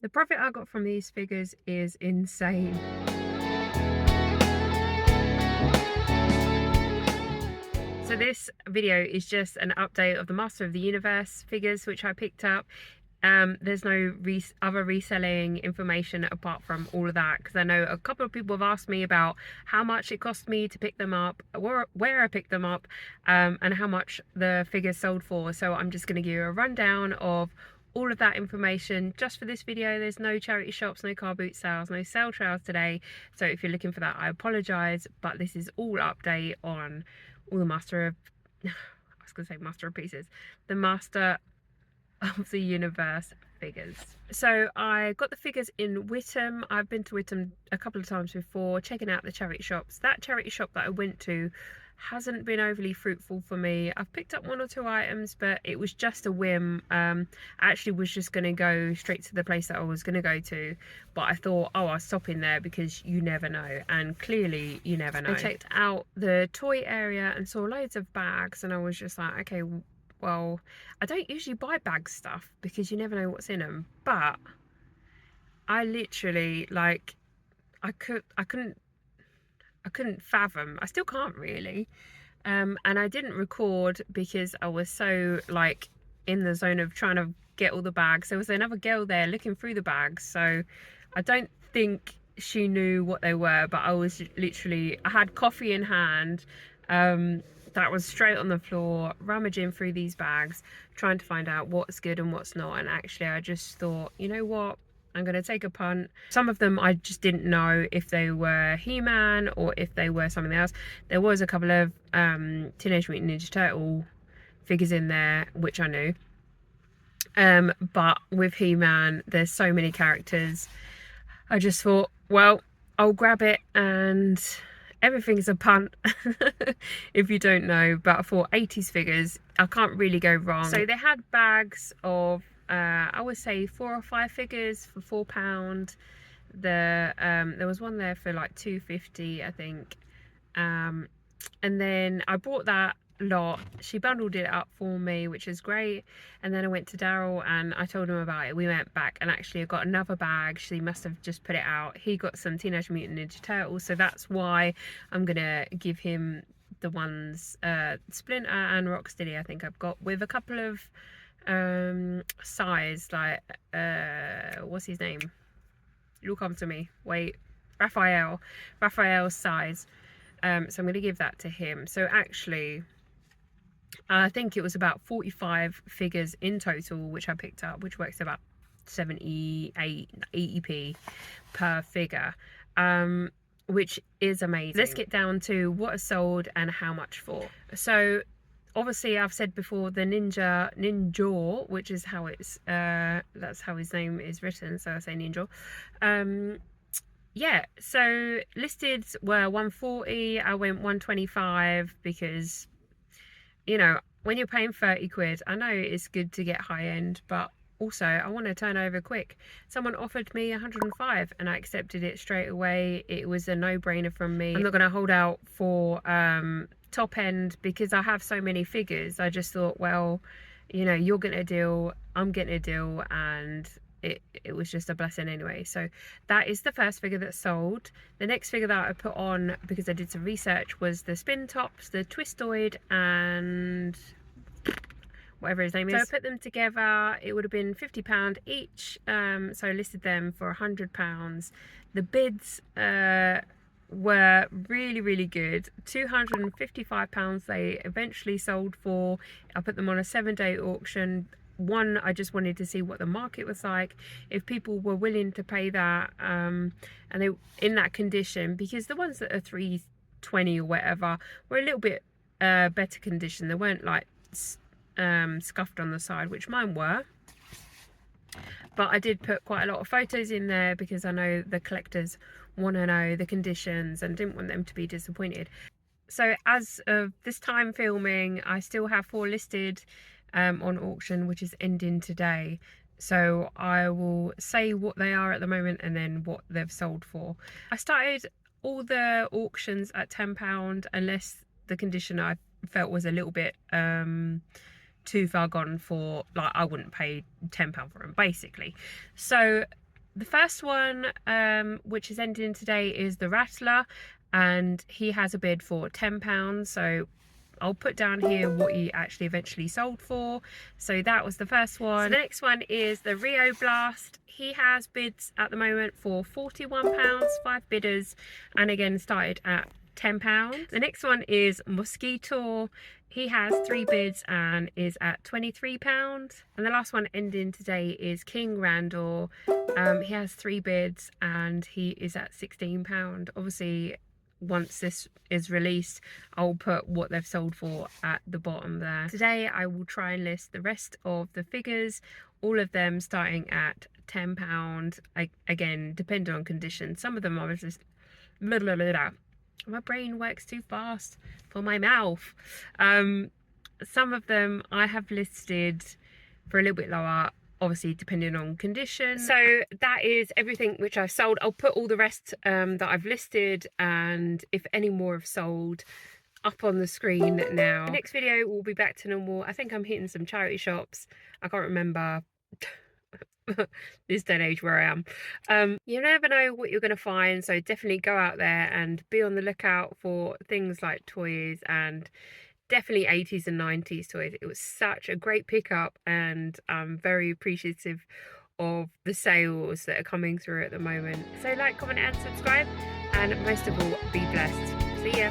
The profit I got from these figures is insane. So this video is just an update of the Master of the Universe figures which I picked up. There's no other reselling information apart from all of that, because I know a couple of people have asked me about how much it cost me to pick them up, where I picked them up, and how much the figures sold for. So I'm just going to give you a rundown of all of that information just for this video. There's no charity shops, no car boot sales, no sale trails today, so if you're looking for that, I apologize, but this is all update on all the Master of I was gonna say Master of Pieces, the Master of the Universe figures. So I got the figures in Whittam. I've been to Whittam a couple of times before, checking out the charity shops. That charity shop that I went to hasn't been overly fruitful for me. I've picked up 1 or 2 items, but it was just a whim. I actually was just going to go straight to the place that I was going to go to, but I thought, oh, I'll stop in there because you never know, and clearly you never know. I checked out the toy area and saw loads of bags, and I was just like, okay, well, I don't usually buy bag stuff because you never know what's in them, but I literally, like, I couldn't fathom, I still can't really, and I didn't record because I was so, like, in the zone of trying to get all the bags. There was another girl there looking through the bags, so I don't think she knew what they were, but I was literally, I had coffee in hand, that was straight on the floor, rummaging through these bags, trying to find out what's good and what's not. And actually I just thought, you know what, I'm going to take a punt. Some of them I just didn't know if they were He-Man or if they were something else. There was a couple of Teenage Mutant Ninja Turtle figures in there, which I knew. But with He-Man, there's so many characters. I just thought, well, I'll grab it, and everything's a punt if you don't know, but for 80s figures I can't really go wrong. So they had bags of I would say 4 or 5 figures for £4. There was one there for like £2.50 I think, and then I bought that lot. She bundled it up for me, which is great, and then I went to Daryl and I told him about it. We went back and actually I got another bag. She must have just put it out. He got some Teenage Mutant Ninja Turtles, so that's why I'm gonna give him the ones Splinter and Rocksteady I think I've got, with a couple of size, like what's his name, you'll come to me, wait, Raphael's size. So I'm going to give that to him. So actually I think it was about 45 figures in total which I picked up, which works about 80p per figure, which is amazing. Let's get down to what is sold and how much for. So obviously I've said before, the Ninja, which is how it's that's how his name is written, so I say Ninja. Yeah, so listed were 140. I went 125 because, you know, when you're paying 30 quid, I know it's good to get high end, but also I want to turn over quick. Someone offered me 105 and I accepted it straight away. It was a no-brainer from me. I'm not going to hold out for top end because I have so many figures. I just thought, well, you know, you're getting a deal, I'm getting a deal, and it was just a blessing anyway. So that is the first figure that sold. The next figure that I put on, because I did some research, was the Spin Tops, the Twistoid, and whatever his name is. So I put them together. It would have been £50 each, so I listed them for £100. The bids were really good. £255 they eventually sold for. I put them on a 7-day auction. One, I just wanted to see what the market was like, if people were willing to pay that, and they in that condition, because the ones that are 320 or whatever were a little bit better condition. They weren't like scuffed on the side, which mine were. But I did put quite a lot of photos in there because I know the collectors want to know the conditions and didn't want them to be disappointed. So as of this time filming, I still have 4 listed on auction, which is ending today. So I will say what they are at the moment and then what they've sold for. I started all the auctions at £10 unless the condition I felt was a little bit too far gone for, like, I wouldn't pay £10 for them basically. So The first one, which is ending today, is the Rattler, and he has a bid for £10. So I'll put down here what he actually eventually sold for. So that was the first one. So the next one is the Rio Blast. He has bids at the moment for £41, 5 bidders, and again started at £10. The next one is Mosquito. He has 3 bids and is at £23. And the last one ending today is King Randall. He has 3 bids and he is at £16. Obviously, once this is released, I'll put what they've sold for at the bottom there. Today I will try and list the rest of the figures, all of them starting at £10. Again, depending on condition. Some of them are just blah, blah, blah, blah. My brain works too fast for my mouth. Some of them I have listed for a little bit lower, obviously depending on condition. So that is everything which I've sold. I'll put all the rest that I've listed, and if any more have sold, up on the screen now. The next video will be back to normal. I think I'm hitting some charity shops. I can't remember this day and age where I am. You never know what you're going to find, so definitely go out there and be on the lookout for things like toys, and definitely 80s and 90s toys. It was such a great pickup, and I'm very appreciative of the sales that are coming through at the moment. So like, comment and subscribe, and most of all, be blessed. See ya.